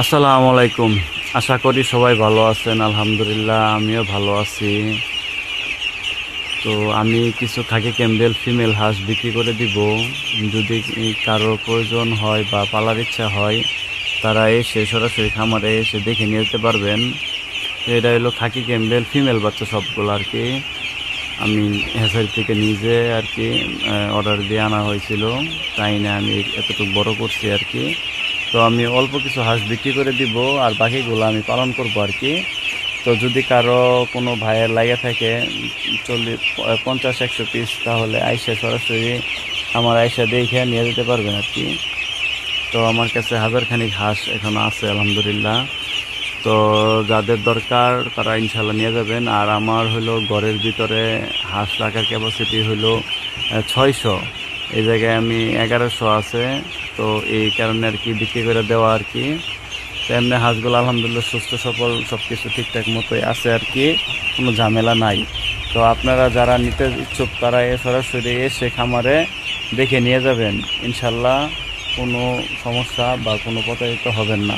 আসসালামু আলাইকুম। আশা করি সবাই ভালো আছেন। আলহামদুলিল্লাহ আমিও ভালো আছি। তো আমি কিছু খাকি ক্যাম্বেল ফিমেল হাঁস বিক্রি করে দিব। যদি কারো প্রয়োজন হয় বা পালার ইচ্ছা হয়, তারা এসে সরাসরি খামারে এসে দেখে নিয়ে যেতে পারবেন। এটা হলো খাকি ক্যাম্বেল ফিমেল বাচ্চা সবগুলো আর কি। আমি হ্যাচারি থেকে নিজে আর কি অর্ডার দিয়ে আনা হয়েছিল, তাই না আমি এতটুকু বড় করছি আর কি। তো আমি অল্প কিছু হাঁস বিক্রি করে দিব, আর বাকিগুলো আমি পালন করব আর কি। তো যদি কারো কোনো ভাইয়ের লাগে থাকে 50-100 পিস, তাহলে আইসা সরাসরি আমার আইসা দেখে নিয়ে যেতে পারবেন আর কি। তো আমার কাছে হাজারখানিক হাঁস এখন আছে আলহামদুলিল্লাহ। তো যাদের দরকার তারা ইনশাল্লাহ নিয়ে যাবেন। আর আমার হলো ঘরের ভিতরে হাঁস রাখার ক্যাপাসিটি হলো 600। এই জায়গায় আমি 1100 আছে। তো এই কারণে আর কি বিক্রি করে দেওয়া আর কি। তো এমনি হাঁসগুলো আলহামদুলিল্লাহ সুস্থ সবল, সব কিছু ঠিকঠাক মতোই আছে আর কি, কোনো ঝামেলা নাই। তো আপনারা যারা নিতে ইচ্ছুক তারা সরাসরি এসে খামারে দেখে নিয়ে যাবেন, ইনশাল্লাহ কোনো সমস্যা বা কোনো প্রতারিত হবেন না।